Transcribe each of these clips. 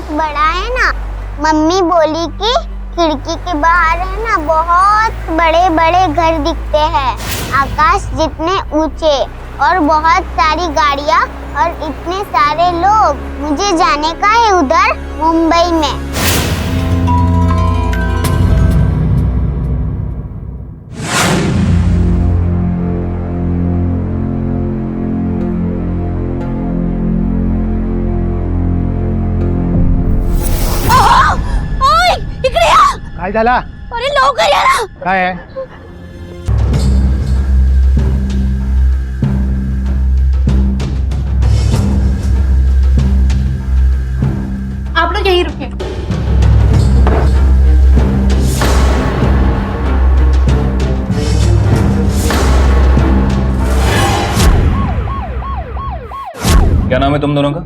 बहुत बड़ा है ना। मम्मी बोली कि खिड़की के बाहर है ना बहुत बड़े बड़े घर दिखते हैं, आकाश जितने ऊंचे, और बहुत सारी गाड़ियाँ और इतने सारे लोग। मुझे जाने का है उधर मुंबई में। काय झाला? अरे लवकर या ना। काय आहे? आप लोग यहीं रुकिए। क्या नाम है तुम दोनों का?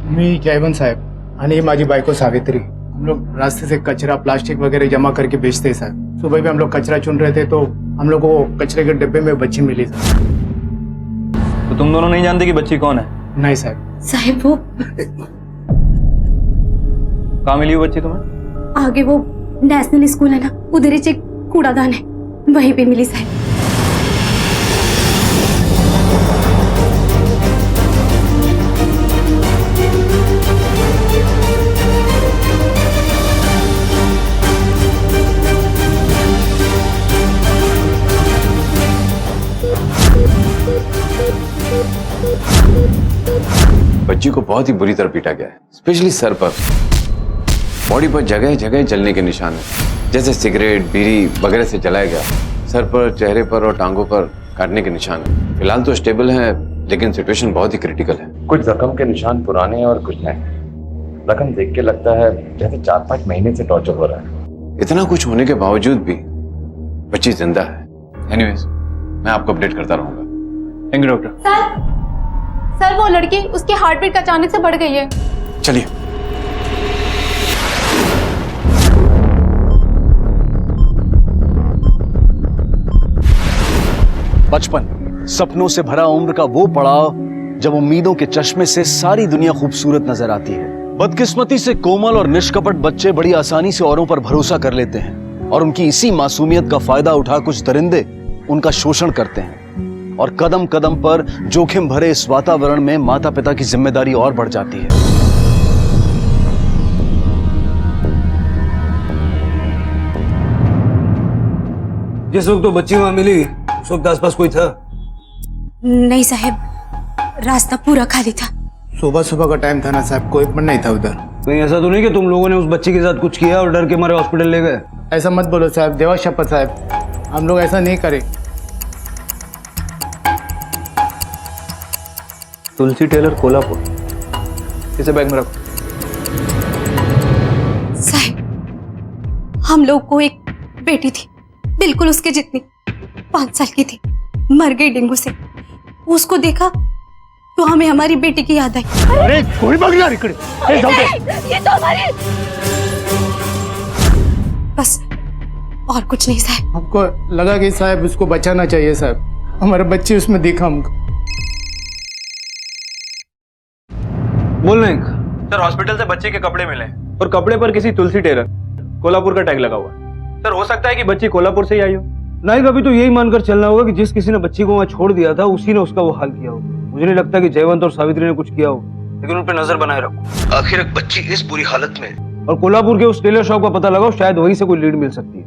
मी जयवंत साहेब आणि माझी बायको सावित्री। हम लोग रास्ते से कचरा प्लास्टिक वगैरह जमा करके बेचते हैं साहब। सुबह भी हम लोग कचरा चुन रहे थे तो हम लोग को कचरे के डिब्बे में बच्ची मिली साहब। तो तुम दोनों नहीं जानते कि बच्ची कौन है? नहीं साहब। साहिब वो कहाँ मिली वो बच्ची तुम्हें? आगे वो नेशनल स्कूल है ना, उधर ही एक कूड़ादान है, वहीं पे मिली साहिब। बच्ची को बहुत ही बुरी तरह पीटा गया है, स्पेशली सर पर। बॉडी पर जगह जगह जलने के निशान है, जैसे सिगरेट बीड़ी वगैरह से जलाया गया। सर पर, चेहरे पर और टांगों पर काटने के निशान है। फिलहाल तो स्टेबल है, लेकिन सिचुएशन बहुत ही क्रिटिकल है। कुछ जख्म के निशान पुराने और कुछ नए। रकम देख के लगता है जैसे 4-5 महीने से टॉर्चर हो रहा है। इतना कुछ होने के बावजूद भी बच्ची जिंदा है। एनीवेज, मैं आपको अपडेट करता रहूंगा। Thank you doctor. सर वो लड़की, उसकी हार्ट बीट अचानक से बढ़ गई है। चलिए। बचपन, सपनों से भरा उम्र का वो पड़ाव जब उम्मीदों के चश्मे से सारी दुनिया खूबसूरत नजर आती है। बदकिस्मती से कोमल और निष्कपट बच्चे बड़ी आसानी से औरों पर भरोसा कर लेते हैं और उनकी इसी मासूमियत का फायदा उठा कुछ दरिंदे उनका शोषण करते हैं। और कदम कदम पर जोखिम भरे इस वातावरण में माता पिता की जिम्मेदारी और बढ़ जाती है। जिस वक्त तो बच्ची वहां मिली उस वक्त आसपास कोई था? नहीं साहब, रास्ता पूरा खाली था। सुबह सुबह का टाइम था ना साहब, कोई पण नहीं था उधर। कहीं ऐसा तो नहीं कि तुम लोगों ने उस बच्ची के साथ कुछ किया और डर के मारे हॉस्पिटल ले गए? ऐसा मत बोलो साहब, देवा शपथ साहब, हम लोग ऐसा नहीं करे। तुलसी टेलर, कोल्हापुर। इसे बैग में रखो। साहब, हम लोग को एक बेटी थी, बिल्कुल उसके जितनी, 5 साल की थी, मर गई डेंगू से। उसको देखा तो हमें हमारी बेटी की याद आई। अरे कोई बगला इकडे, ए जाऊ दे। ये तो हमारी, बस और कुछ नहीं साहब। हमको लगा कि साहब उसको बचाना चाहिए साहब, हमारे बच्चे उसमें दिखा हमको। बोल रहे हैं सर, हॉस्पिटल से बच्चे के कपड़े मिले और कपड़े पर किसी तुलसी टेलर, कोल्हापुर का टैग लगा हुआ है। सर हो सकता है कि बच्ची कोल्हापुर से ही आई हो। नहीं, कभी तो यही मानकर चलना होगा कि जिस किसी ने बच्ची को वहां छोड़ दिया था उसी ने उसका वो हाल किया हो। मुझे नहीं लगता कि जयवंत और सावित्री ने कुछ किया हो, लेकिन उन पर नजर बनाए रखो। आखिर एक बच्ची इस बुरी हालत में, और कोल्हापुर के उस टेलर शॉप का पता लगाओ, शायद वहीं से कोई लीड मिल सकती है।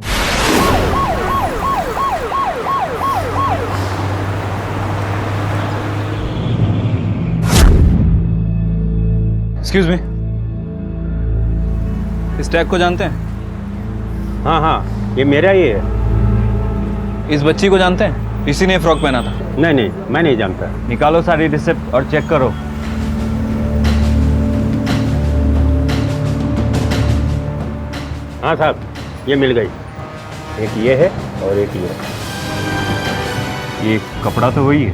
एक्सक्यूज मी, इस टैग को जानते हैं? हाँ हाँ, ये मेरा ही है। इस बच्ची को जानते हैं? इसी ने फ्रॉक पहना था। नहीं नहीं, मैं नहीं जानता। निकालो सारी रिसिप्ट और चेक करो। हाँ साहब, ये मिल गई। एक ये है और एक ये। ये कपड़ा तो वही है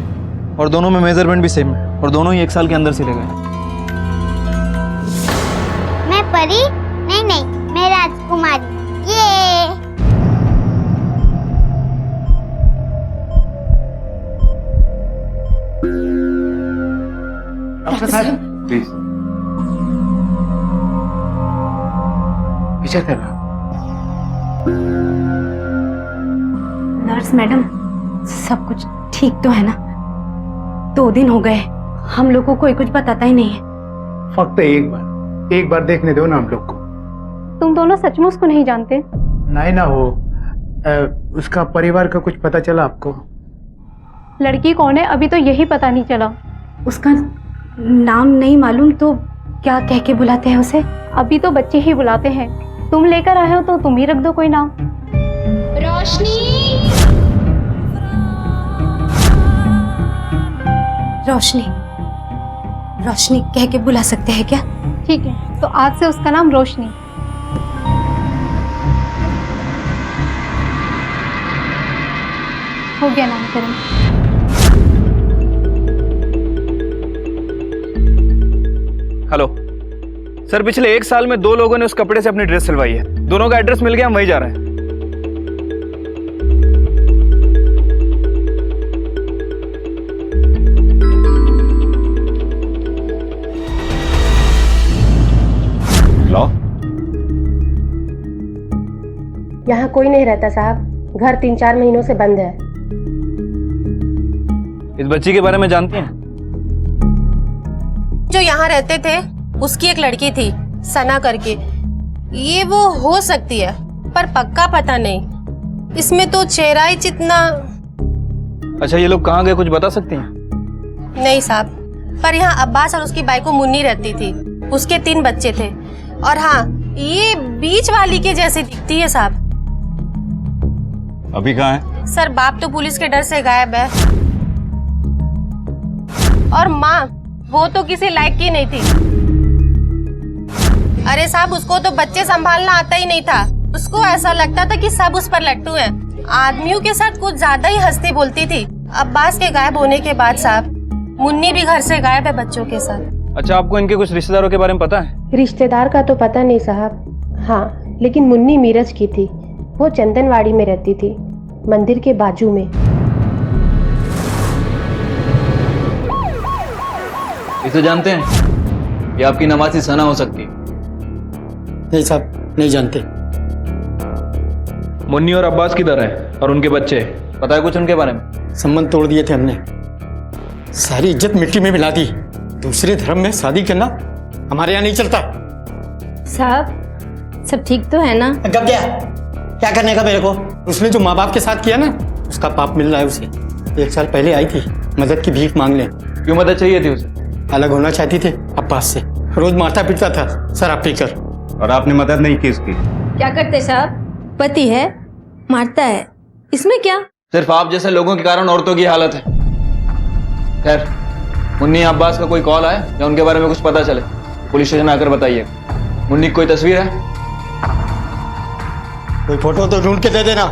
और दोनों में मेजरमेंट भी सेम है और दोनों ही 1 साल के अंदर सिले गए। मैं परी? नहीं नहीं, मैं राजकुमारी। ये डॉक्टर साहब प्लीज। पीछे करना। नर्स मैडम, सब कुछ ठीक तो है ना? 2 दिन हो गए, हम लोग को कोई कुछ बताता ही नहीं है। फक्त एक बार देखने दो ना हम लोग को। तुम दोनों सचमुच उसको नहीं जानते? नहीं ना हो, उसका परिवार का कुछ पता चला आपको? लड़की कौन है अभी तो यही पता नहीं चला। उसका नाम नहीं मालूम तो क्या कह के बुलाते हैं उसे? अभी तो बच्चे ही बुलाते हैं। तुम लेकर आए हो तो तुम ही रख दो कोई नाम। रोशनी रोशनी कह के बुला सकते हैं क्या? ठीक है, तो आज से उसका नाम रोशनी। हो गया नामकरण। हेलो सर, पिछले 1 साल में 2 लोगों ने उस कपड़े से अपनी ड्रेस सिलवाई है। दोनों का एड्रेस मिल गया, हम वहीं जा रहे हैं। लो यहाँ कोई नहीं रहता साहब, घर 3-4 महीनों से बंद है। इस बच्ची के बारे में जानती हैं? जो यहाँ रहते थे उसकी एक लड़की थी, सना करके। ये वो हो सकती है पर पक्का पता नहीं। इसमें तो चेहरा ही जितना। अच्छा, ये लोग कहाँ गए, कुछ बता सकती हैं? नहीं साहब, पर यहाँ अब्बास और उसकी बाइको मुन्नी रहती थी। उसके 3 बच्चे थे। और हाँ, ये बीच वाली के जैसी दिखती है साहब। अभी कहाँ है? सर, बाप तो पुलिस के डर से गायब है। और माँ, वो तो किसी लायक की नहीं थी। अरे साहब, उसको तो बच्चे संभालना आता ही नहीं था। उसको ऐसा लगता था कि सब उस पर लट्टू हैं। आदमियों के साथ कुछ ज्यादा ही हंसती बोलती थी। अब्बास के गायब होने के बाद साहब, मुन्नी भी घर से गायब है बच्चों के साथ। अच्छा, आपको इनके कुछ रिश्तेदारों के बारे में पता है? रिश्तेदार का तो पता नहीं साहब। हाँ, लेकिन मुन्नी मीरज की थी। वो चंदनवाड़ी में रहती थी, मंदिर के बाजू में। ये तो जानते हैं, ये आपकी नवासी सना हो सकती है। नहीं साहब, नहीं जानते। मुन्नी और अब्बास किधर हैं और उनके बच्चे, पता है कुछ उनके बारे में? संबंध तोड़ दिए थे हमने, सारी इज्जत मिट्टी में मिला दी। दूसरे धर्म में शादी करना हमारे यहाँ नहीं चलता। साहब, सब ठीक तो है ना? कब गया? क्या करने का मेरे को? उसने जो माँ बाप के साथ किया ना, उसका पाप मिल रहा है उसे। 1 साल पहले आई थी मदद की भीख मांगने। क्यों मदद चाहिए थी उसे? अलग होना चाहती थी अब्बास से। रोज मारता पीटता था शराब पीकर। और आपने मदद नहीं की उसकी? क्या करते साहब? पति है, मारता है, इसमें क्या? सिर्फ आप जैसे लोगों के कारण औरतों की हालत है। खैर, मुन्नी अब्बास का कोई कॉल आए या उनके बारे में कुछ पता चले, पुलिस स्टेशन आकर बताइए। मुन्नी की कोई तस्वीर है? कोई फोटो तो ढूंढ के दे देना।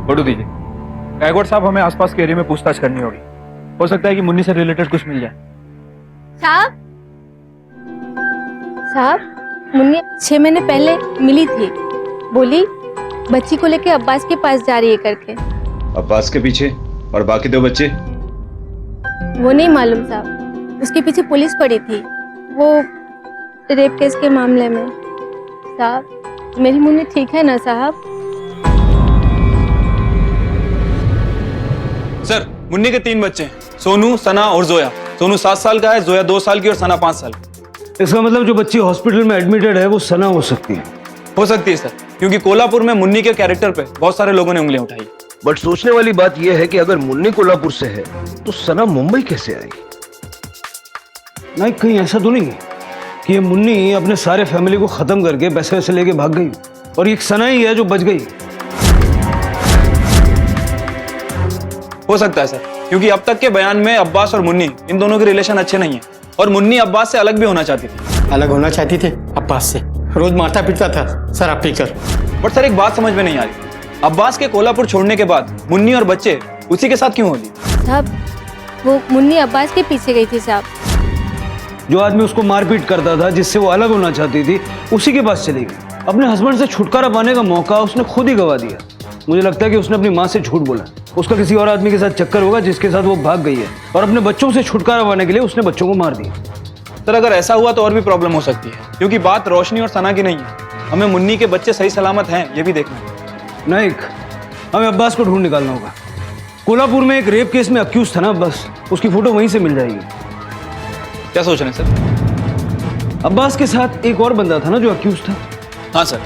फोटो दीजिए। गायकवाड़ साहब, हमें आसपास के एरिया में पूछताछ करनी होगी। हो सकता है कि मुन्नी से रिलेटेड कुछ मिल जाए। साहब, मुन्नी 6 महीने पहले मिली थी। बोली बच्ची को लेके अब्बास के पास जा रही है करके। अब्बास के पीछे? और बाकी 2 बच्चे? वो नहीं मालूम साहब, उसके पीछे पुलिस पड़ी थी, वो रेप केस के मामले में। साहब, मेरी मुन्नी ठीक है ना साहब? सर, मुन्नी के 3 बच्चे हैं, सोनू, सना और जोया। सोनू 7 साल का है, जोया 2 साल की और सना 5 साल की। इसका मतलब जो बच्ची हॉस्पिटल में एडमिटेड है वो सना हो सकती है? हो सकती है सर, क्योंकि कोल्हापुर में मुन्नी के कैरेक्टर पे बहुत सारे लोगों ने उंगलियां उठाई। बट सोचने वाली बात यह है कि अगर मुन्नी कोल्हापुर से है तो सना मुंबई कैसे आई? नहीं, कहीं ऐसा तो नहीं है कि ये मुन्नी अपने सारे फैमिली को खत्म करके पैसे वैसे लेके भाग गई और एक सना ही है जो बच गई? हो सकता है सर, क्योंकि अब तक के बयान में अब्बास और मुन्नी, इन दोनों के रिलेशन अच्छे नहीं है और मुन्नी अब्बास से अलग भी होना चाहती थी। अलग होना चाहती थी अब्बास से, रोज मारता पीटता था शराब पीकर। बट सर, एक बात समझ में नहीं आ रही, अब्बास के कोल्हापुर छोड़ने के बाद मुन्नी और बच्चे उसी के साथ क्यों होली? साहब, वो मुन्नी अब्बास के पीछे गई थी साहब। जो आदमी उसको मारपीट करता था, जिससे वो अलग होना चाहती थी, उसी के पास चली गई। अपने हस्बैंड से छुटकारा पाने का मौका उसने खुद ही गवा दिया। मुझे लगता है कि उसने अपनी माँ से झूठ बोला। उसका किसी और आदमी के साथ चक्कर होगा जिसके साथ वो भाग गई है, और अपने बच्चों से छुटकारा पाने के लिए उसने बच्चों को मार दिया। सर अगर ऐसा हुआ तो और भी प्रॉब्लम हो सकती है, क्योंकि बात रोशनी और सना की नहीं है। हमें मुन्नी के बच्चे सही सलामत हैं ये भी देखना है। नहीं, हमें अब्बास को ढूंढ निकालना होगा। कोल्हापुर में एक रेप केस में अक्यूज था ना अब्बास, उसकी फोटो वहीं से मिल जाएगी। क्या सोच रहे हैं सर? अब्बास के साथ एक और बंदा था ना जो अक्यूज था। हाँ सर।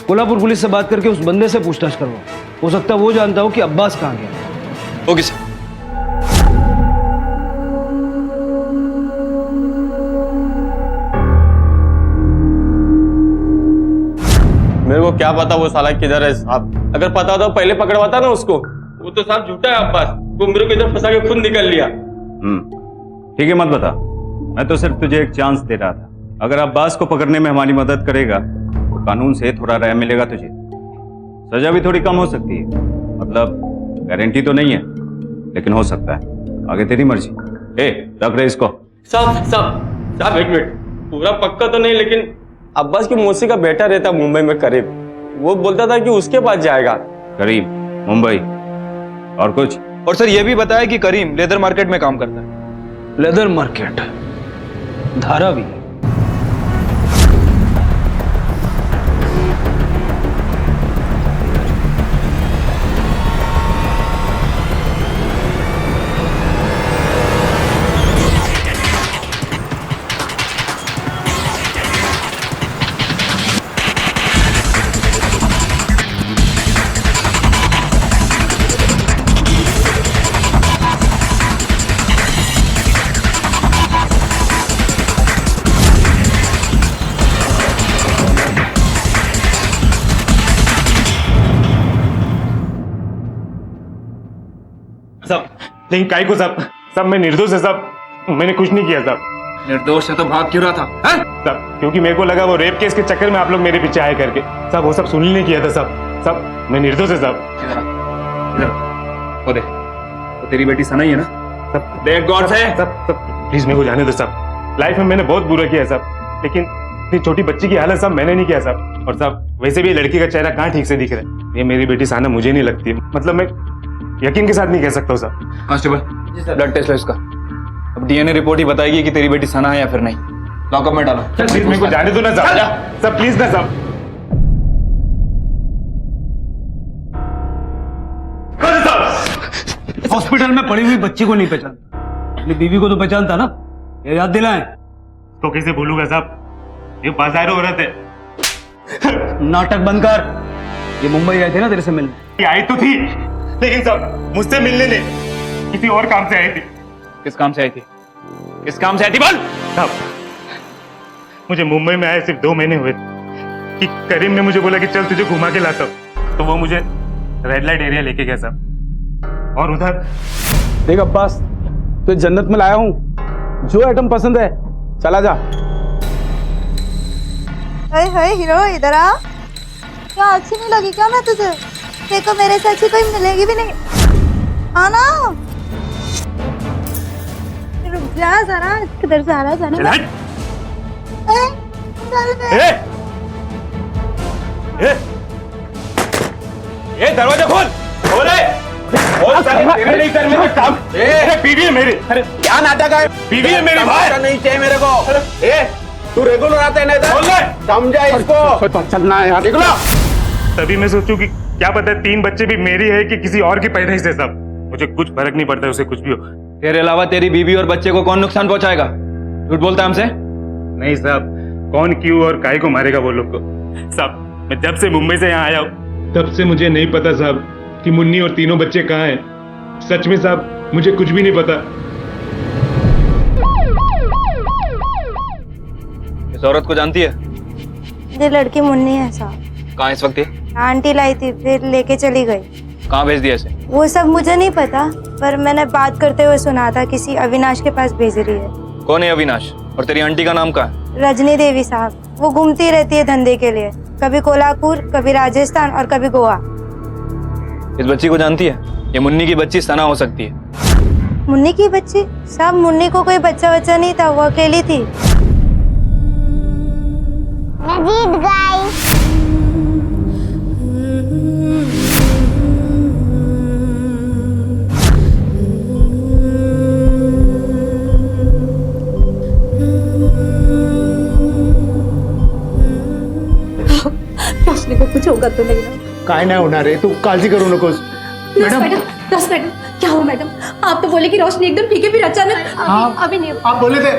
कोल्हापुर पुलिस से बात करके उस बंदे से पूछताछ करवाओ, हो सकता है वो जानता हो कि अब्बास कहाँ गया। Okay sir. मेरे को क्या पता वो साला किधर है साहब। अगर पता होता तो पहले पकड़वाता ना उसको। वो तो साहब झूठा है अब्बास, वो मेरे को इधर फंसा के खुद निकल लिया। ठीक है, मत बता। मैं तो सिर्फ तुझे एक चांस दे रहा था। अगर अब्बास को पकड़ने में हमारी मदद करेगा तो कानून से थोड़ा राय मिलेगा तुझे। सजा भी थोड़ी कम हो सकती है, मतलब गारंटी तो नहीं है, लेकिन हो सकता है। आगे तेरी मर्जी। रख रहे इसको। साहब एक मिनट, पूरा पक्का तो नहीं, लेकिन अब्बास की मौसी का बेटा रहता मुंबई में करीब, वो बोलता था कि उसके पास जाएगा। करीम मुंबई, और कुछ? और सर ये भी बताया कि करीम लेदर मार्केट में काम करता है। Leather market, Dharavi. सब लेकिन काय को सब मैं निर्दोष है सब, मैंने कुछ नहीं किया सब। निर्दोष है तो भाग क्यों रहा था? सब क्योंकि मेरे को लगा वो रेप केस के चक्कर में आप लोग मेरे पीछे आए करके। सब वो सब सुन नहीं किया था सब मैं निर्दोष है सब। वो देख, वो तेरी बेटी सना ही है ना? सब देख गौर से। सब प्लीज मेरे को जाने दो सब। लाइफ में मैंने बहुत बुरा किया सब, लेकिन इतनी छोटी बच्ची की हालत सब मैंने नहीं किया सब। और सब वैसे भी लड़की का चेहरा कहाँ ठीक से दिख रहा है। ये मेरी बेटी सना मुझे नहीं लगती, मतलब मैं यकीन के साथ नहीं कह सकता हूँ सब। कांस्टेबल, ब्लड टेस्ट लो इसका। अब डीएनए रिपोर्ट ही बताएगी कि तेरी बेटी सना है या फिर नहीं। लॉकअप में डालो। प्लीज मेरे को जाने दो ना सब प्लीज ना सब। हॉस्पिटल में पड़ी हुई बच्ची को नहीं पहचानता, अपनी बीवी को तो पहचानता ना, ये याद दिलाएं। तो कैसे भूलूंगा साहब, ये बाजार हो रहे थे। नाटक बंद कर। ये मुंबई आए थे ना तेरे से मिलने? ये आई तो थी, लेकिन सब मुझसे मिलने नहीं, किसी और काम से आई थी। किस काम से आई थी? किस काम से आई थी बोल? साहब मुझे मुंबई में आए सिर्फ 2 महीने हुए कि करीम ने मुझे बोला कि चल तुझे घुमा के लाता हूं, तो वो मुझे रेड लाइट एरिया लेके गया साहब। और उधर देख अब्बास, तो जन्नत में लाया हूं, जो आइटम पसंद है चला जा। हाय हीरो, इधर आ। क्या अच्छी नहीं लगी क्या मैं तुझे? देखो मेरे से अच्छी कोई मिलेगी भी नहीं। आना, रुक जा जरा, किधर जा रहा है जाना? ये दरवाजा खोल, खोले। तेरे नहीं कर मेरा काम। बीवी है मेरी। अरे क्या नाटक है? बीवी है मेरी भाई। नहीं चाहिए मेरे को। तू रेगुलर आता है नहीं तो समझा इसको। चलना है यार, निकलो। तभी मैं सोचूं कि क्या पता 3 बच्चे भी मेरी है कि किसी और की पैदाइश है सब, मुझे कुछ फर्क नहीं पड़ता उसे कुछ भी हो। तेरे अलावा तेरी बीवी और बच्चे को कौन नुकसान पहुंचाएगा? झूठ बोलता है हमसे? नहीं साहब, कौन क्यों और काय को मारेगा वो लोग को? साहब मैं जब से मुंबई से यहाँ आया हूँ तब से मुझे नहीं पता साहब कि मुन्नी और तीनों बच्चे कहाँ हैं। सच में साहब मुझे कुछ भी नहीं पता। इस औरत को जानती है? ये लड़की मुन्नी है साहब। कहाँ इस वक्त ये? आंटी लाई थी, फिर लेके चली गई। कहाँ भेज दिया इसे? वो सब मुझे नहीं पता, पर मैंने बात करते हुए सुना था किसी अविनाश के पास भेज रही है। कौन है अविनाश? और तेरी आंटी का नाम क्या है? रजनी देवी साहब। वो घूमती रहती है धंधे के लिए, कभी कोल्हापुर, कभी राजस्थान और कभी गोवा। इस बच्ची को जानती है? ये मुन्नी की बच्ची सना हो सकती है। मुन्नी की बच्ची? साहब मुन्नी को कोई बच्चा नहीं था, वो अकेली थी। मैं जीत गई। होगा तो नहीं ना? काय नाही होणार आहे, तू काळजी करू नकोस. मैडम क्या हो मैडम? आप तो बोले कि रोशनी एकदम ठीक है, फिर अचानक अभी नहीं। आप बोले थे.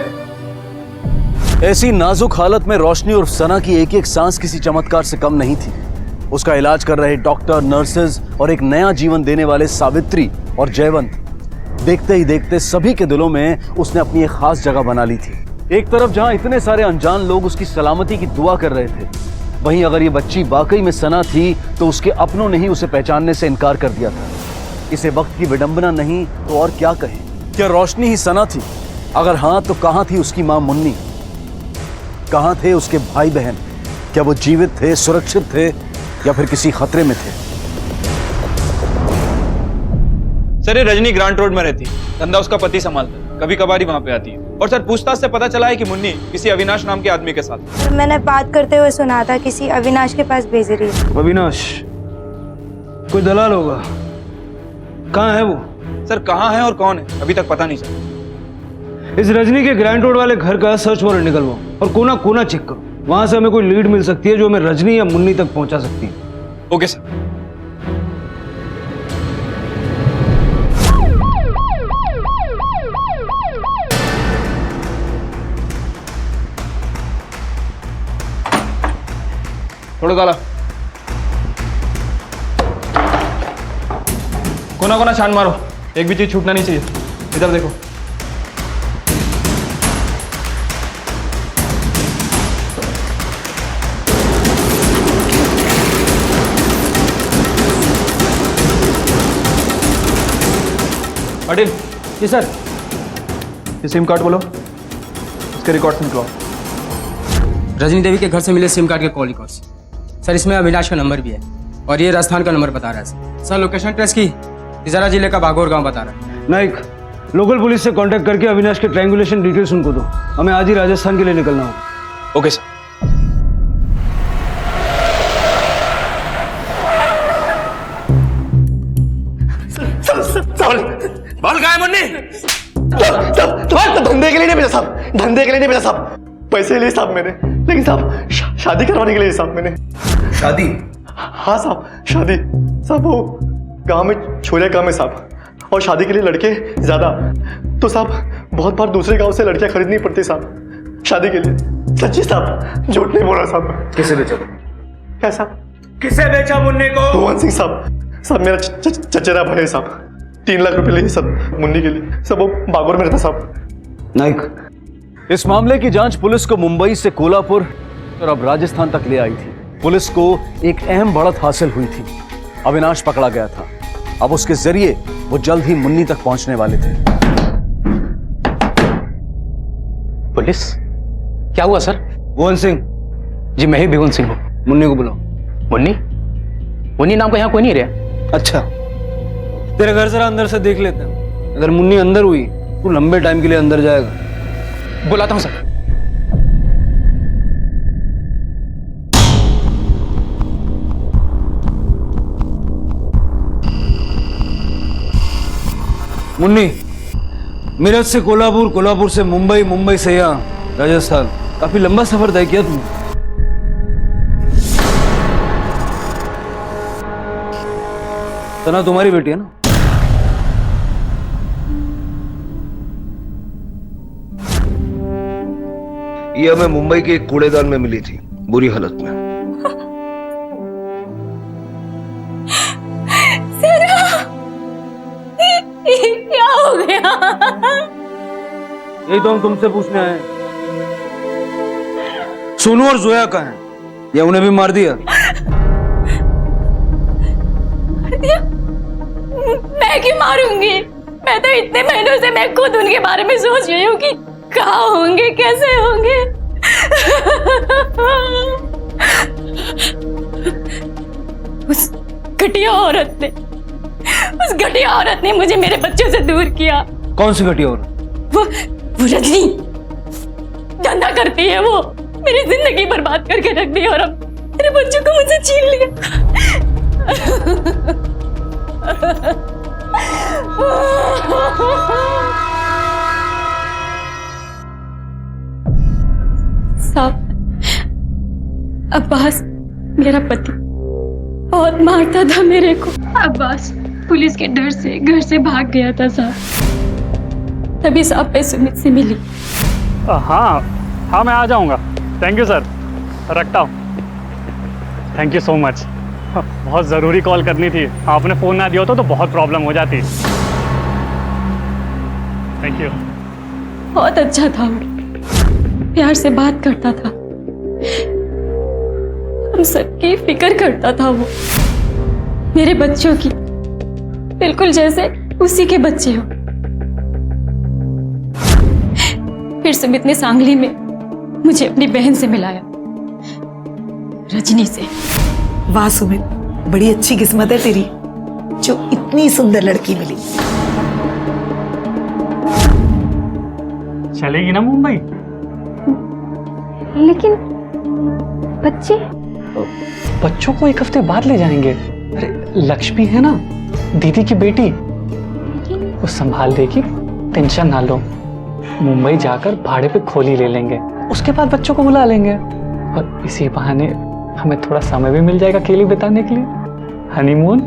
ऐसी नाजुक हालत में रोशनी और सना की एक एक सांस किसी चमत्कार से कम नहीं थी. उसका इलाज कर रहे डॉक्टर, नर्सेज और एक नया जीवन देने वाले सावित्री और जयवंत, देखते ही देखते सभी के दिलों में उसने अपनी एक खास जगह बना ली थी. एक तरफ जहां इतने सारे अनजान लोग उसकी सलामती की दुआ कर रहे थे, वहीं अगर ये बच्ची वाकई में सना थी तो उसके अपनों ने ही उसे पहचानने से इनकार कर दिया था. इसे वक्त की विडंबना नहीं तो और क्या कहें. क्या रोशनी ही सना थी? अगर हाँ तो कहां थी उसकी मां मुन्नी? कहां थे उसके भाई बहन? क्या वो जीवित थे, सुरक्षित थे, या फिर किसी खतरे में थे? सर ये रजनी ग्रांट रोड में रहती है, धंधा उसका पति संभालता है, कभी कभार ही वहां पे आती है. और सर पूछताछ से पता चला है कि मुन्नी किसी अविनाश नाम के आदमी के साथ. मैंने बात करते हुए सुना था किसी अविनाश के पास भेज रही है. अविनाश कोई दलाल होगा. कहाँ है वो? सर कहाँ है और कौन है अभी तक पता नहीं चला. इस रजनी के ग्रैंड रोड वाले घर का सर्च वारंट निकलवाओ और कोना कोना चेक करो. वहां से हमें कोई लीड मिल सकती है जो हमें रजनी या मुन्नी तक पहुंचा सकती है. Okay sir. थोड़ा डाला. कोना कोना छान मारो, एक भी चीज छूटना नहीं चाहिए. इधर देखो. अडिल. जी सर. ये सिम कार्ड बोलो, इसके रिकॉर्ड्स निकलो. रजनी देवी के घर से मिले सिम कार्ड के कॉल रिकॉर्ड्स. सर इसमें अविनाश का नंबर भी है और ये राजस्थान का नंबर बता रहा है. सर लोकेशन ट्रेस की तिजारा जिले का बागोर गांव बता रहा है. नाइक, लोकल पुलिस से कांटेक्ट करके अविनाश के ट्रायंगुलेशन डिटेल्स उनको दो. हमें आज ही राजस्थान के लिए निकलना होगा. Okay sir. बोल कहाँ है मुन्नी? तुम्हारे धंधे के लिए नहीं भेजा साहब, धंधे के लिए नहीं भेजा साहब. पैसे लिए साहब मैंने, लेकिन साहब शादी करवाने के लिए साहब मैंने. शादी? हाँ साहब शादी. साहब वो गांव में छोरे काम है साहब, और शादी के लिए लड़के ज्यादा, तो साहब बहुत बार दूसरे गांव से लड़कियां खरीदनी पड़ती साहब शादी के लिए. सच्ची साहब, झूठ नहीं बोल रहा साहब. किसे बेचा? क्या साहब? किसे बेचा मुन्नी को? भुवन सिंह साहब. साहब मेरा चचेरा भाई है साहब. 3 लाख रुपए लिए सब मुन्नी के लिए. सब वो बागोर में रहता साहब. नाइक, इस मामले की जांच पुलिस को मुंबई से कोल्हापुर और अब राजस्थान तक ले आई थी. पुलिस को एक अहम बढ़त हासिल हुई थी. अविनाश पकड़ा गया था. अब उसके जरिए वो जल्द ही मुन्नी तक पहुंचने वाले थे. पुलिस? क्या हुआ सर? भुवन सिंह. जी मैं ही भुवन सिंह हूँ. मुन्नी को बुलाओ. मुन्नी? मुन्नी नाम का यहाँ कोई नहीं रहा. अच्छा, तेरे घर जरा अंदर से देख लेते हैं. अगर मुन्नी अंदर हुई तो लंबे टाइम के लिए अंदर जाएगा. बुलाता हूँ सर. मुन्नी, मेरठ से कोल्हापुर, कोल्हापुर से मुंबई, मुंबई से यहाँ राजस्थान. काफी लंबा सफर तय किया तुमने. सना तुम्हारी बेटी है ना? ये हमें मुंबई के एक कूड़ेदान में मिली थी, बुरी हालत में. क्या हो गया? यही तो हम तुमसे पूछने आए. सोनू और जोया कहाँ हैं? या उन्हें भी मार दिया? मैं क्यों मारूंगी? मैं तो इतने महीनों से मैं खुद उनके बारे में सोच रही हूँ कि कहाँ होंगे, कैसे होंगे. उस घटिया औरत ने मुझे मेरे बच्चों से दूर किया. कौन सी घटिया औरत? वो रजनी. धंधा करती है वो. मेरी जिंदगी बर्बाद करके रख दी और अब मेरे बच्चों को मुझसे छीन लिया. साहब, अब्बास मेरा पति बहुत मारता था मेरे को। अब्बास पुलिस के डर से घर से भाग गया था साहब, तभी साहब पे सुमित से मिली। हाँ मैं आ जाऊंगा। थैंक यू सर, रखता हूँ। Thank you so much. बहुत ज़रूरी कॉल करनी थी, आपने फ़ोन ना दिया होता तो बहुत प्रॉब्लम हो जाती। Thank you. बहुत अच्छा था वो, प्यार से बात करता था, हम सबकी फिक्र करता था वो, मेरे बच्चों की, बिल्कुल जैसे उसी के बच्चे हो। फिर सुमित ने सांगली में मुझे अपनी बहन से मिलाया, रजनी से। वाह सुमित, बड़ी अच्छी किस्मत है तेरी जो इतनी सुंदर लड़की मिली। चलेगी ना मुंबई? लेकिन बच्चे? बच्चों को एक हफ्ते बाद ले जाएंगे। अरे लक्ष्मी है ना, दीदी की बेटी, वो संभाल देगी, टेंशन ना लो। मुंबई जाकर भाड़े पे खोली ले लेंगे, उसके बाद बच्चों को बुला लेंगे और इसी बहाने हमें थोड़ा समय भी मिल जाएगा अकेले बिताने के लिए, हनीमून।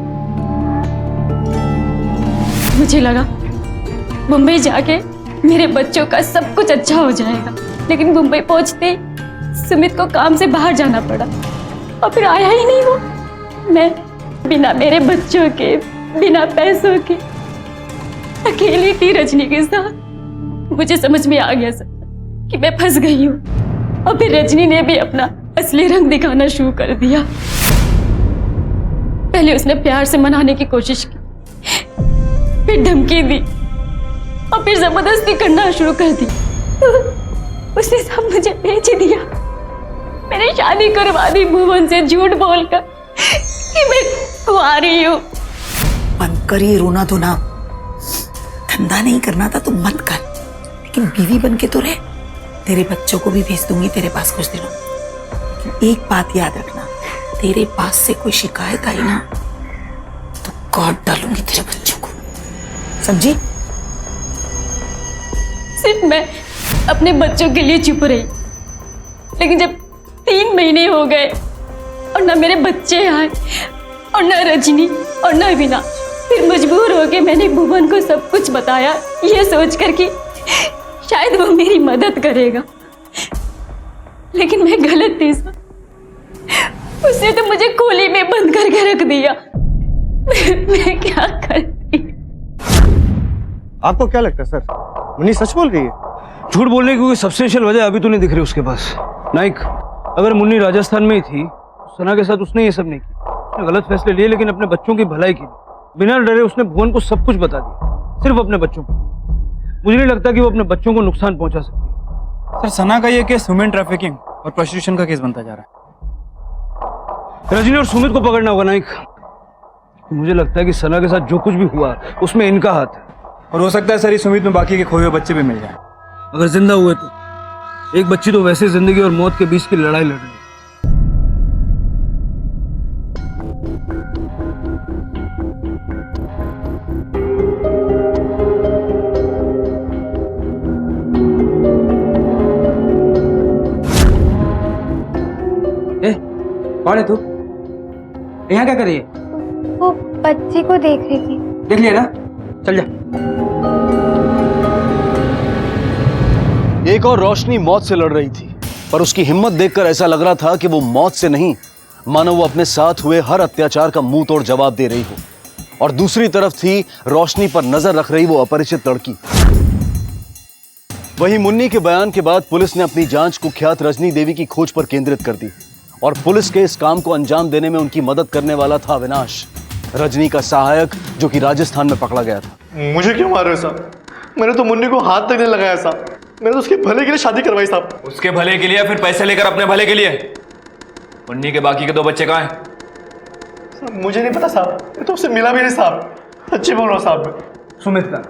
मुझे लगा मुंबई जाके मेरे बच्चों का सब कुछ अच्छा हो जाएगा, लेकिन मुंबई पहुंचते सुमित को काम से बाहर जाना पड़ा और फिर आया ही नहीं वो। मैं बिना मेरे बच्चों के, बिना पैसों के अकेली थी रजनी के साथ। मुझे समझ में आ गया सब कि मैं फंस गई हूँ और फिर रजनी ने भी अपना असली रंग दिखाना शुरू कर दिया। पहले उसने प्यार से मनाने की कोशिश की, फिर धमकी दी और फिर जबरदस्ती करना शुरू कर दी। उसने सब मुझे बेच दिया, मैंने शादी करवा दी भुवन से झूठ बोलकर कि मैं कुंवारी हूँ। बंद कर ये रोना धोना, धंधा नहीं करना था तो मत कर, लेकिन बीवी बन के तो रह। तेरे बच्चों को भी भेज दूंगी तेरे पास कुछ दिनों, लेकिन एक बात याद रखना, तेरे पास से कोई शिकायत आई ना तो काट डालूंगी तेरे बच्चों को, समझी? सिर्फ मैं अपने बच्चों के लिए चुप रही, लेकिन जब 3 महीने हो गए और ना मेरे बच्चे आए और ना रजनी और ना विना, फिर मजबूर होके मैंने भुवन को सब कुछ बताया, ये सोचकर कि शायद वो मेरी मदद करेगा, लेकिन मैं गलत थी सर। उसने तो मुझे खोली में बंद करके रख दिया। मैं क्या करती? आपको क्या लगता है सर, मुन्नी सच बोल रही है? झूठ बोलने की कोई सब्सटेंशियल वजह अभी तो नहीं दिख रही उसके पास। नाइक, अगर मुन्नी राजस्थान में ही थी, सना के साथ उसने ये सब नहीं किया। उसने गलत फैसले लिए, लेकिन अपने बच्चों की भलाई की, बिना डरे उसने भुवन को सब कुछ बता दिया, सिर्फ अपने बच्चों को। मुझे नहीं लगता कि वो अपने बच्चों को नुकसान पहुंचा सकती है। सर सना का ये केस ह्यूमन ट्रैफिकिंग और प्रोस्टिट्यूशन का केस बनता जा रहा है। रजनी और सुमित को पकड़ना होगा नाइक। मुझे लगता है कि सना के साथ जो कुछ भी हुआ उसमें इनका हाथ है, और हो सकता है सर इस सुमित में बाकी के खोए हुए बच्चे भी मिल जाएं। अगर जिंदा हुए तो। एक बच्ची तो वैसे जिंदगी और मौत के बीच की लड़ाई लड़ रही है। कौन है तू? यहाँ क्या कर रही है? वो बच्चे को देख रही थी। देख लिया ना, चल जा। एक और रोशनी मौत से लड़ रही थी, पर उसकी हिम्मत देखकर ऐसा लग रहा था कि वो मौत से नहीं, मानो वो अपने साथ हुए हर अत्याचार का मुंह तोड़ जवाब दे रही हो। और दूसरी तरफ थी रोशनी पर नजर रख रही वो अपरिचित लड़की। वहीं मुन्नी के बयान के बाद पुलिस ने अपनी जांच कुख्यात रजनी देवी की खोज पर केंद्रित कर दी, और पुलिस के इस काम को अंजाम देने में उनकी मदद करने वाला था अविनाश, रजनी का सहायक, जो कि राजस्थान में पकड़ा गया था। मुझे क्यों मार रहे हो साहब? मैंने तो मुन्नी को हाथ तक नहीं लगाया साहब, मैंने तो उसके भले के लिए शादी करवाई साहब। उसके भले के लिए या फिर पैसे लेकर अपने भले के लिए? मुन्नी के बाकी के 2 बच्चे कहाँ हैं? मुझे नहीं पता साहब, मैं तो उससे मिला भी नहीं साहब, सच्ची बोल रहा हूँ साहब। सुमित का?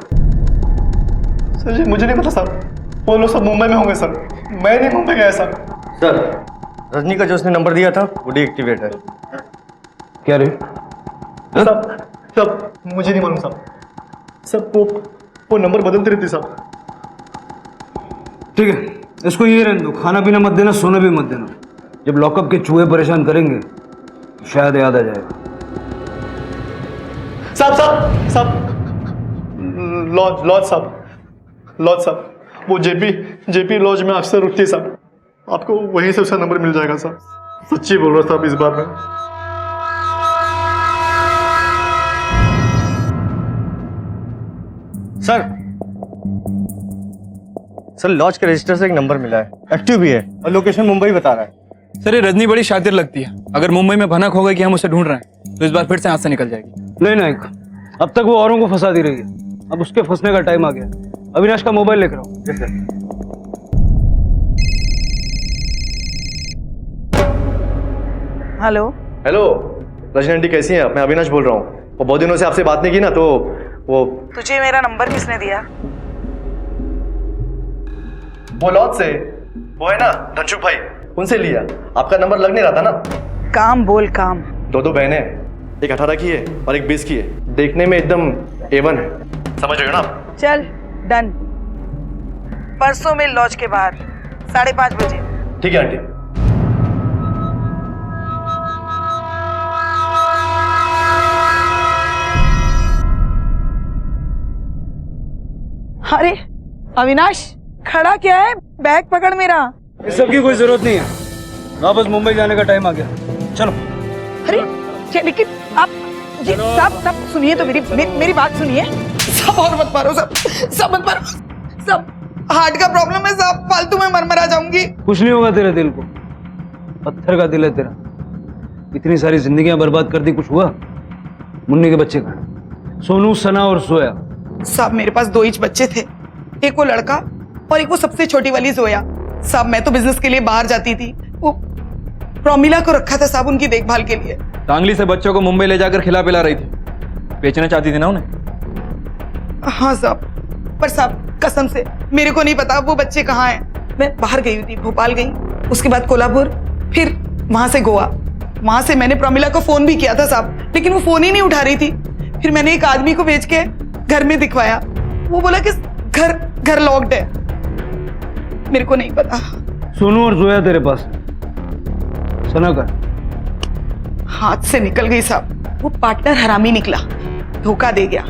सर जी मुझे नहीं पता साहब, वो लोग सब मुंबई में होंगे सर, मैं नहीं मुंबई गया सर। सर रजनी का जो उसने नंबर दिया था वो डीएक्टिवेट है। क्या रे? सब मुझे नहीं मालूम साहब, सब वो नंबर बदलते रहती साहब। ठीक है, इसको ये रहने दो, खाना पीना मत देना, सोना भी मत देना। जब लॉकअप के चूहे परेशान करेंगे तो शायद याद आ जाएगा। साहब साहब साहब लॉज साहब, वो जेपी लॉज में अक्सर रुकती है साहब, आपको वहीं से उसका नंबर मिल जाएगा साहब। सच्ची बोल रहा साहब इस बार में। सर लॉज के रजिस्टर से एक नंबर मिला है, एक्टिव भी है और लोकेशन मुंबई बता रहा है। सर ये रजनी बड़ी शातिर लगती है, अगर मुंबई में भनक हो गई कि हम उसे ढूंढ रहे हैं तो इस बार फिर से हाथ से निकल जाएगी। नहीं नायक, अब तक वो औरों को फंसा दी रही है, अब उसके फंसने का टाइम आ गया। अविनाश का मोबाइल लेकर आओ। हेलो हेलो रजनी आंटी कैसी हैं? मैं अविनाश बोल रहा हूँ। वो बहुत दिनों से आपसे बात नहीं की ना, तो वो तुझे मेरा नंबर किसने दिया? वो लॉज से, वो है ना धनसुख भाई, उनसे लिया। आपका नंबर लग नहीं रहा था ना। काम बोल काम। दो बहनें, एक 18 की है और एक 20 की है, देखने में एकदम A1 है, समझ रहे हो ना आप? चल डन, परसों मिल लॉज के बाहर 5:30 बजे। ठीक है आंटी। अरे अविनाश खड़ा क्या है? बैग पकड़ मेरा। इस सब की कोई जरूरत नहीं है, वापस मुंबई जाने का टाइम आ गया, चलो। अरे लेकिन आप सब सुनिए तो मेरी बात सुनिए। सब और मत मारो, सब मत मारो, सब हार्ट का प्रॉब्लम है साहब, फालतू में मर जाऊंगी। कुछ नहीं होगा तेरे दिल को, पत्थर का दिल है तेरा। इतनी सारी जिंदगियां बर्बाद कर दी, कुछ हुआ? मुन्नी के बच्चे का, सोनू, सना और सोया। साहब मेरे पास 2 ही बच्चे थे, एक वो लड़का और एक वो सबसे छोटी वाली जोया। साहब मैं तो बिजनेस के लिए बाहर जाती थी, वो प्रोमिला को रखा था साहब उनकी देखभाल के लिए। टांगली से बच्चों को मुंबई ले जाकर खिला पिला रही थी, बेचना चाहती थी ना उन्हें? हाँ साहब, पर साहब कसम से मेरे को नहीं पता वो बच्चे कहाँ हैं। मैं बाहर गई थी, भोपाल गई, उसके बाद कोल्हापुर, फिर वहां से गोवा। वहां से मैंने प्रोमिला को फोन भी किया था साहब, लेकिन वो फोन ही नहीं उठा रही थी। फिर मैंने एक आदमी को भेज के घर में दिखवाया, वो बोला कि घर लॉक्ड है। मेरे को नहीं पता। सोनू और जोया तेरे पास, सना का हाथ से निकल गई साहब, वो पार्टनर हरामी निकला, धोखा दे गया,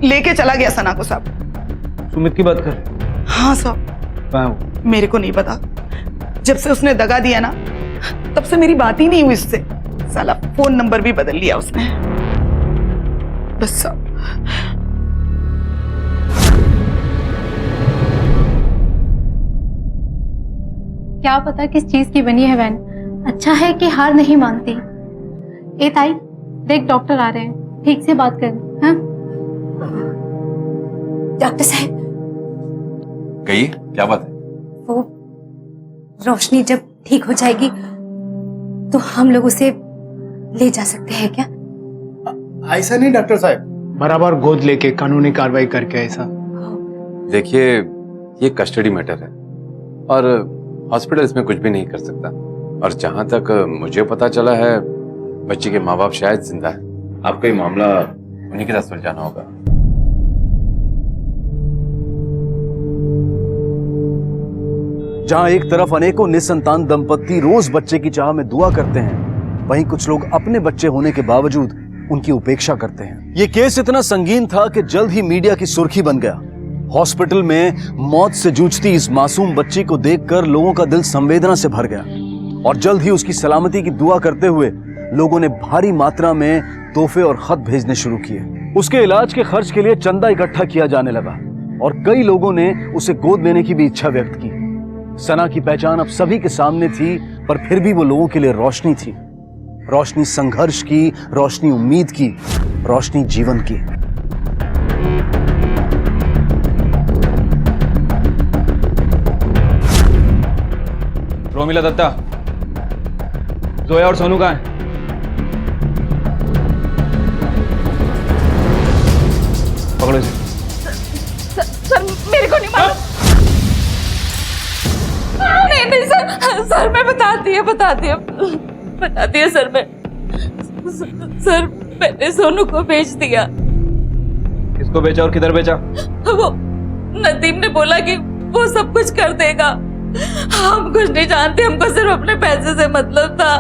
लेके चला गया सना को साहब। सुमित की बात कर? हाँ साहब। कहाँ है वो? मेरे को नहीं पता, जब से उसने दगा दिया ना तब से मेरी बात ही नहीं हुई उससे। साला फोन नंबर भी बदल लिया उसने। बस साहब। क्या पता किस चीज की बनी है वैन। अच्छा है कि हार नहीं मानती। ए ताई, देख डॉक्टर आ रहे हैं, ठीक से बात कर। हाँ? डॉक्टर साहब, कहिए क्या बात है? वो रोशनी जब ठीक हो जाएगी तो हम लोग उसे ले जा सकते हैं क्या? ऐसा नहीं डॉक्टर साहब, बराबर गोद लेके कानूनी कार्रवाई करके ऐसा। देखिए ये कस्टडी मैटर है और हॉस्पिटल इसमें कुछ भी नहीं कर सकता। और जहां तक मुझे पता चला है बच्ची के माँ बाप शायद जिंदा है। आपको ये मामला उन्हीं के साथ सुलझाना होगा। जहां एक तरफ अनेकों निसंतान दंपत्ति रोज बच्चे की चाह में दुआ करते हैं, वहीं कुछ लोग अपने बच्चे होने के बावजूद उनकी उपेक्षा करते हैं। ये केस इतना संगीन था कि जल्द ही मीडिया की सुर्खी बन गया। हॉस्पिटल में मौत से जूझती इस मासूम बच्ची को देखकर लोगों का दिल संवेदना से भर गया और जल्द ही उसकी सलामती की दुआ करते हुए लोगों ने भारी मात्रा में तोहफे और खत भेजने शुरू किए। उसके इलाज के खर्च के लिए चंदा इकट्ठा किया जाने लगा और कई लोगों ने उसे गोद लेने की भी इच्छा व्यक्त की। सना की पहचान अब सभी के सामने थी, पर फिर भी वो लोगों के लिए रोशनी थी। रोशनी संघर्ष की, रोशनी उम्मीद की, रोशनी जीवन की। रोमिला दत्ता, जोया और सोनू कहाँ हैं? पकड़ो इसे। सर मेरे को नहीं मालूम। नहीं सर मैं बता दिया सर। मैं सर मैंने सोनू को बेच दिया। किसको बेचा और किधर बेचा? वो नदीम ने बोला कि वो सब कुछ कर देगा। हम कुछ नहीं जानते, हमको सिर्फ अपने पैसे से मतलब था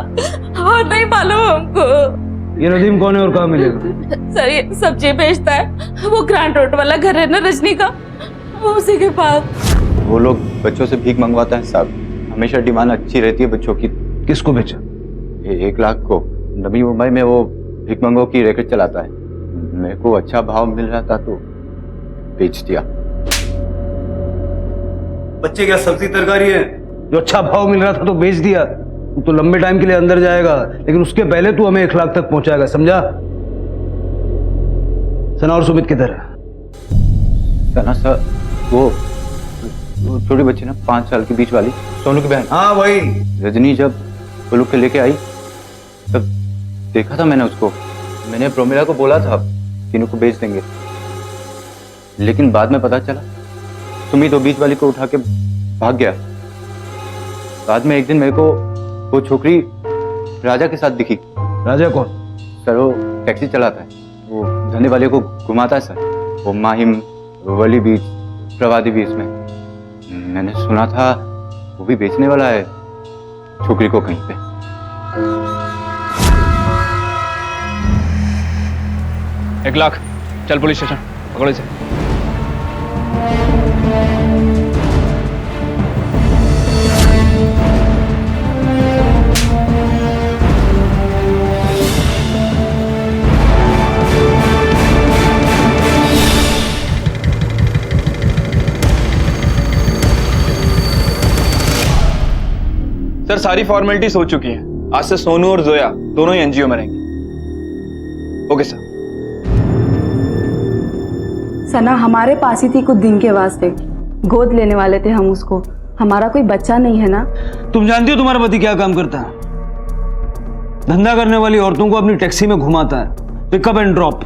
और नहीं मालूम हमको। ये नदीम कौन है और कहाँ मिलेगा? सर ये सब्जी बेचता है, वो ग्रांड रोड वाला घर है ना रजनी का, वो उसी के पास। वो लोग बच्चों से भीख मंगवाता है साहब, हमेशा डिमांड अच्छी रहती है बच्चों की। किसको बेचा? 1 लाख को। नवी मुंबई में वो भीख मंगो की रैकेट चलाता है। मेरे को अच्छा भाव मिल रहा था तो बेच दिया। बच्चे क्या सब्जी तरकारी है जो अच्छा भाव मिल रहा था तो बेच दिया? तू तो लंबे टाइम के लिए अंदर जाएगा, लेकिन उसके पहले तू हमें 1 लाख तक पहुंचाएगा, समझा? सना और सुमित किधर है? सना सर वो छोटी बच्ची ना 5 साल की बीच वाली, सोनू की बहन। हाँ वही। रजनी जब वो लोग के लेके आई तब देखा था मैंने उसको। मैंने प्रोमिला को बोला था कि इनको बेच देंगे, लेकिन बाद में पता चला सुमित वो बीच वाली को उठा के भाग गया। बाद में एक दिन मेरे को वो छोकरी राजा के साथ दिखी। राजा कौन? सर वो टैक्सी चलाता है, वो धंधे वाले को घुमाता है सर। वो माहिम, वली बीच, प्रवादी बीच में। मैंने सुना था वो भी बेचने वाला है छोकरी को कहीं पे। एक लाख, चल पुलिस स्टेशन, पकड़ो इसे। सर सारी फॉर्मेलिटीज हो चुकी हैं। आज से सोनू और जोया दोनों ही एनजीओ में रहेंगे। Okay sir. सना हमारे पास ही थी कुछ दिन के वास्ते, गोद लेने वाले थे हम उसको। हमारा कोई बच्चा नहीं है ना। तुम जानती हो तुम्हारा पति क्या काम करता है? धंधा करने वाली औरतों को अपनी टैक्सी में घुमाता है, पिकअप एंड ड्रॉप।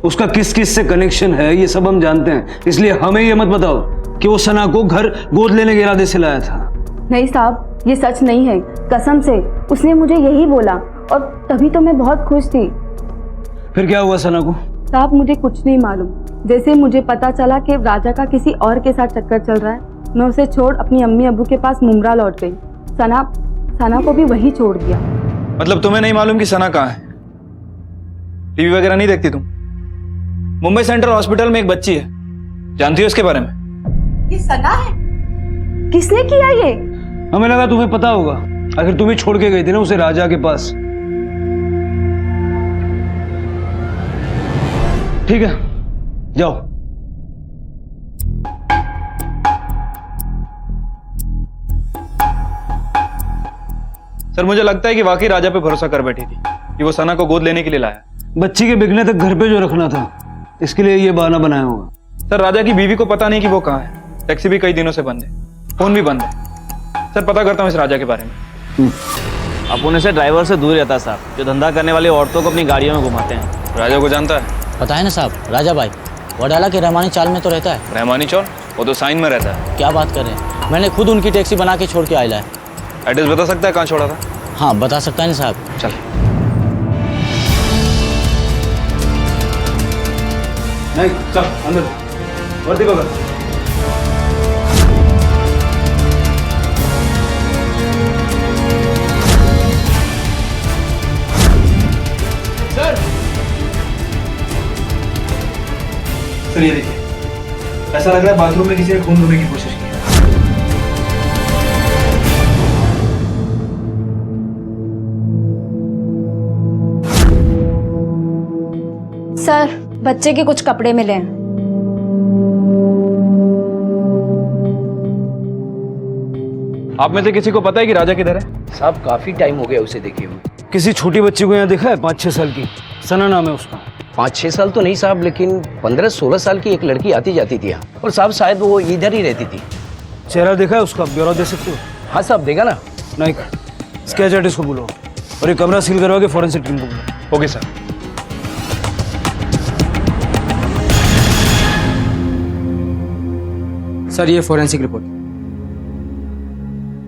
उसका किस किस से कनेक्शन है ये सब हम जानते हैं, इसलिए हमें ये मत बताओ कि वो सना को घर गोद लेने के इरादे से लाया था। नहीं साहब, ये सच नहीं है, कसम से। उसने मुझे यही बोला और तभी तो मैं बहुत खुश थी। फिर क्या हुआ सना को? साहब मुझे कुछ नहीं मालूम। जैसे मुझे पता चला कि राजा का किसी और के साथ चक्कर चल रहा है, मैं उसे छोड़ अपनी अम्मी अब्बू के पास मुमरा लौट गई। सना को भी वही छोड़ दिया। मतलब तुम्हें नहीं मालूम कि सना कहाँ है? टीवी वगैरह नहीं देखती तुम? मुंबई सेंट्रल हॉस्पिटल में एक बच्ची है, जानती हो इसके बारे में? ये सना है? किसने किया ये? हमें लगा तुम्हें पता होगा, आखिर तुम ही छोड़ के गई थी ना उसे राजा के पास। ठीक है, जाओ। सर मुझे लगता है कि वाकई राजा पे भरोसा कर बैठी थी कि वो सना को गोद लेने के लिए लाया। बच्ची के बिकने तक घर पे जो रखना था, इसके लिए ये बहाना बनाया होगा। सर राजा की बीवी को पता नहीं कि वो कहाँ है। टैक्सी भी कई दिनों से बंद है, फोन भी बंद है। सर पता करता हूँ इस राजा के बारे में। अपुने से ड्राइवर से दूर रहता साहब, जो धंधा करने वाली औरतों को अपनी गाड़ियों में घुमाते हैं। राजा को जानता है? पता है ना साहब, राजा भाई वडाला के रहमानी चाल में तो रहता है। रहमानी चौर? वो तो साइन में रहता है। क्या बात कर रहे हैं, मैंने खुद उनकी टैक्सी बना के छोड़ के आया है। एड्रेस बता सकता है कहाँ छोड़ा था? हाँ बता सकता है ना साहब। चल। नहीं चल अंदर, वर्दी पकड़। सर ये देखिए, ऐसा लग रहा है बाथरूम में किसी ने खून धोने की कोशिश की है। सर बच्चे के कुछ कपड़े मिले हैं। आप में से किसी को पता है कि राजा किधर है? साहब काफी टाइम हो गया उसे देखे हुए। किसी छोटी बच्ची को यहाँ देखा है? 5-6 साल की, सना नाम है उसका। 5-6 साल तो नहीं साहब, लेकिन 15-16 साल की एक लड़की आती जाती थी यहाँ, और साहब शायद वो इधर ही रहती थी। चेहरा देखा है उसका? ब्यौरा दे सकते हो? हाँ साहब देगा ना। नहीं, स्केच आर्टिस्ट को बोलो और ये कमरा सील करवा के फॉरेंसिक टीम को बोलो। Okay sir. सर ये फॉरेंसिक रिपोर्ट।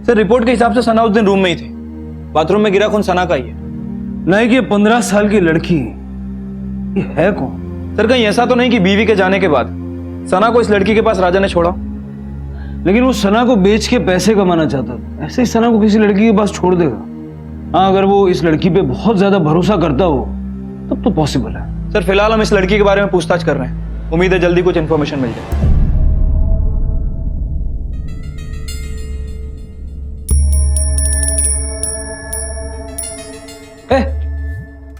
सर रिपोर्ट के हिसाब से सना उस दिन रूम में ही थी। बाथरूम में गिरा खून सना का ही है। नहीं कि 15 साल की लड़की, ये है कौन? सर कहीं ऐसा तो नहीं कि बीवी के जाने के बाद सना को इस लड़की के पास राजा ने छोड़ा? लेकिन वो सना को बेच के पैसे कमाना चाहता था, ऐसे ही सना को किसी लड़की के पास छोड़ देगा? हाँ, अगर वो इस लड़की पे बहुत ज्यादा भरोसा करता हो तब तो पॉसिबल है। सर फिलहाल हम इस लड़की के बारे में पूछताछ कर रहे हैं, उम्मीद है जल्दी कुछ इन्फॉर्मेशन मिल जाए।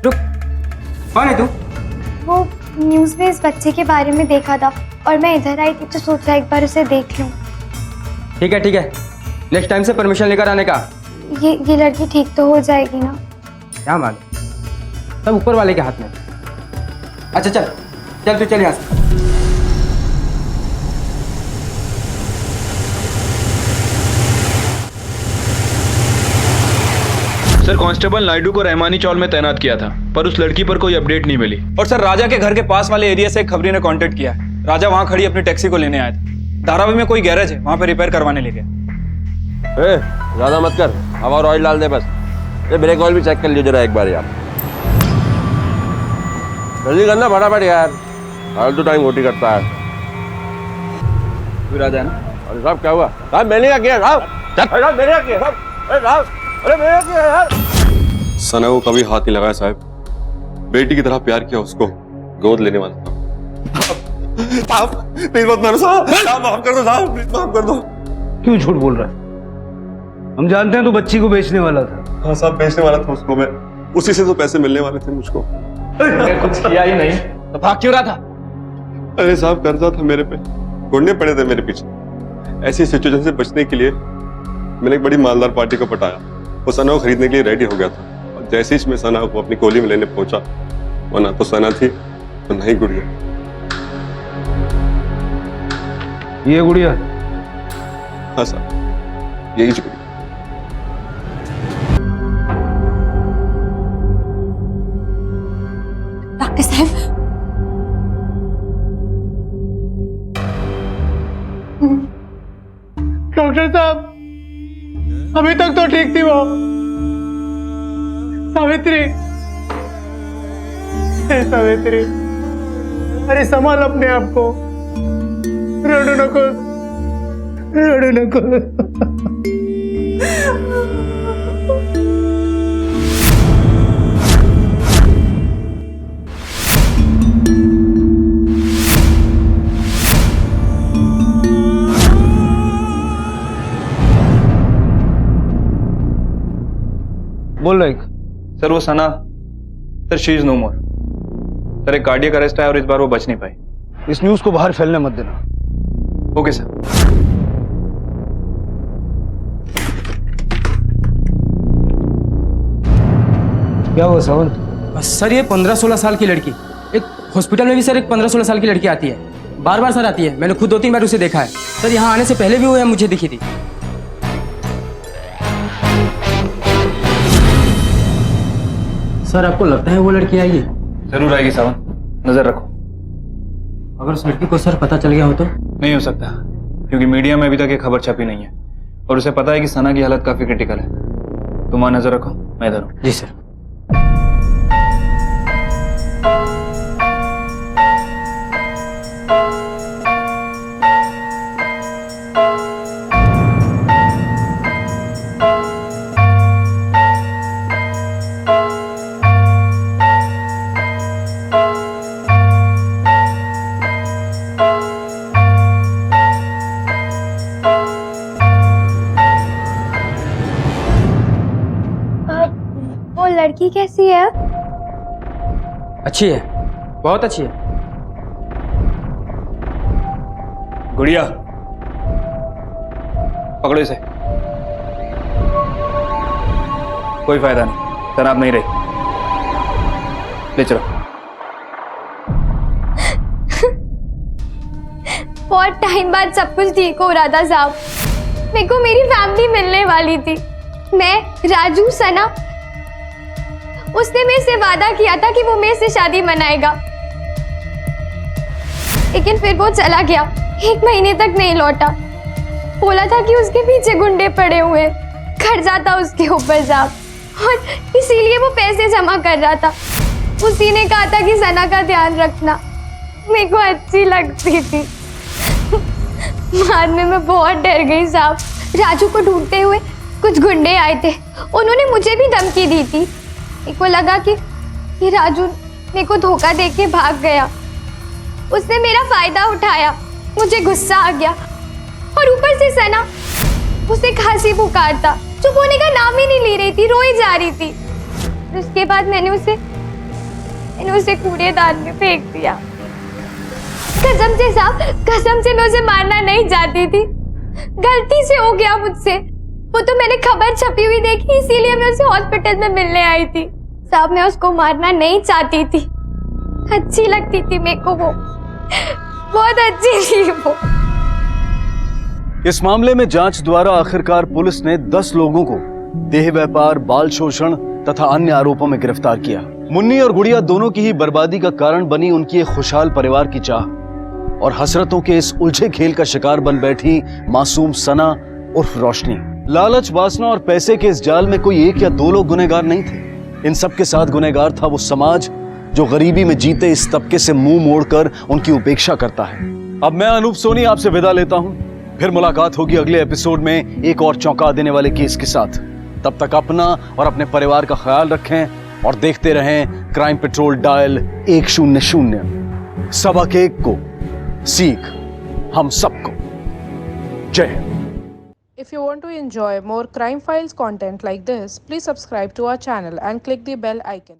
रुक, कौन है तू? वो न्यूज़ में इस बच्चे के बारे में देखा था और मैं इधर आई थी तो सोचा एक बार उसे देख लूं। ठीक है, नेक्स्ट टाइम से परमिशन लेकर आने का। ये लड़की ठीक तो हो जाएगी ना? क्या मालूम, सब ऊपर वाले के हाथ में। अच्छा चल तू चल यहाँ से। सर कांस्टेबल नायडू को रहमानी चौल में तैनात किया था, पर उस लड़की पर कोई अपडेट नहीं मिली। और सर राजा के घर के पास वाले एरिया से एक खबरी ने कांटेक्ट किया है। राजा वहां खड़ी अपनी टैक्सी को लेने आया था। धारावी में कोई गैरेज है, वहां पे रिपेयर करवाने ले गया। ज्यादा मत कर, हवा और ऑयल डाल दे बस। ये ब्रेक ऑयल भी चेक कर लीजिए जरा एक बार यार। जल्दी करना फटाफट यार, फालतू टाइम खोटी करता है। तू राजा है ना? अरे साहब क्या हुआ? साहब मैंने क्या किया साहब? साहब मैंने क्या किया साहब? अरे साहब, अरे मैंने क्या किया यार? सना को कभी हाथ नहीं लगाया साहब, बेटी की तरह प्यार किया उसको, गोद लेने वाला था। साहब प्लीज मत मारो साहब, माफ कर दो साहब, प्लीज माफ कर दो। क्यों झूठ बोल रहा है? हम जानते हैं तू बच्ची को बेचने वाला था। हाँ साहब बेचने वाला था उसको मैं, उसी से तो पैसे मिलने वाले थे मुझको। कुछ किया ही नहीं तो भाग क्यों रहा था? अरे साहब कर्जा था मेरे पे, ढूंढने पड़े थे मेरे पीछे। ऐसी सिचुएशन से बचने के लिए मैंने एक बड़ी मालदार पार्टी को पटाया। वो सना को खरीदने के लिए रेडी हो गया था, और जैसे ही मैं सना को अपनी कोली में लेने पहुंचा, वो ना तो सना थी तो नहीं गुड़िया। ये गुड़िया? हाँ साहब यही गुड़िया। डॉक्टर साहब, डॉक्टर साहब अभी तक तो ठीक थी वो। सावित्री, सावित्री, अरे संभाल अपने आप को, रोडू नको, रोडू नको। बोल रहा है सर वो Sana, sir she is no more. Sir एक कार्डियक अरेस्ट है और इस बार वो बच नहीं पाई। इस न्यूज को बाहर फैलने मत देना। Okay sir. क्या हुआ सावंत? सर ये 15-16 साल की लड़की, एक हॉस्पिटल में भी सर एक 15-16 साल की लड़की आती है, बार बार सर आती है। मैंने खुद 2-3 बार उसे देखा है सर, यहाँ आने से पहले भी वो मुझे दिखी थी। सर आपको लगता है वो लड़की आएगी? जरूर आएगी सावंत, नजर रखो। अगर उस लड़की को सर पता चल गया हो तो? नहीं हो सकता, क्योंकि मीडिया में अभी तक ये खबर छपी नहीं है और उसे पता है कि सना की हालत काफी क्रिटिकल है। तुम वहां नजर रखो, मैं इधर हूं। जी सर। लड़की कैसी है? अच्छी है, बहुत अच्छी है। गुड़िया पकड़ो इसे। कोई फायदा नहीं, तनाव नहीं रही, ले चलो। बहुत टाइम बाद सब कुछ ठीक हो रहा था साहब। मेरे को मेरी फैमिली मिलने वाली थी, मैं, राजू, सना। उसने मेरे से वादा किया था कि वो मेरे से शादी मनाएगा, लेकिन फिर वो चला गया, 1 महीने तक नहीं लौटा। बोला था कि उसके पीछे गुंडे पड़े हुए, कर्जा था उसके ऊपर साहब, और इसीलिए वो पैसे जमा कर रहा था। उसी ने कहा था कि सना का ध्यान रखना, मेरे को अच्छी लगती थी। बाद में मैं बहुत डर गई साहब। राजू को ढूंढते हुए कुछ गुंडे आए थे, उन्होंने मुझे भी धमकी दी थी। मेरे को लगा कि राजू मेरे को धोखा दे के भाग गया। उसने मेरा फायदा उठाया, मुझे गुस्सा आ गया और ऊपर से सना उसे खांसी बुखार था, चुप होने का नाम ही नहीं ले रही थी, रोई जा रही थी। उसके बाद मैंने उसे कूड़ेदान में फेंक दिया। कसम से साहब, कसम से मैं उसे मारना नहीं चाहती थी, गलती से हो गया मुझसे। वो तो मैंने खबर छपी हुई देखी, इसीलिए मैं उसे हॉस्पिटल में मिलने आई थी। साहब मैं उसको मारना नहीं चाहती थी, अच्छी लगती थी मेरे को, वो बहुत अच्छी थी वो। इस मामले में जांच द्वारा आखिरकार पुलिस ने 10 लोगों को देह व्यापार, बाल शोषण तथा अन्य आरोपों में गिरफ्तार किया। मुन्नी और गुड़िया दोनों की ही बर्बादी का कारण बनी उनकी एक खुशहाल परिवार की चाह और हसरतों के इस उलझे खेल का शिकार बन बैठी मासूम सना उर्फ रोशनी। लालच, वासना और पैसे के इस जाल में कोई एक या दो लोग गुनहगार नहीं थे। इन सब के साथ गुनहगार था वो समाज जो गरीबी में जीते इस तबके से मुंह मोड़कर उनकी उपेक्षा करता है। अब मैं अनूप सोनी आपसे विदा लेता हूं, फिर मुलाकात होगी अगले एपिसोड में एक और चौंका देने वाले केस के साथ। तब तक अपना और अपने परिवार का ख्याल रखें और देखते रहें क्राइम पेट्रोल डायल 100। सबक एक को सीख हम सबको। जय Hind. If you want to enjoy more crime files content like this, please subscribe to our channel and click the bell icon.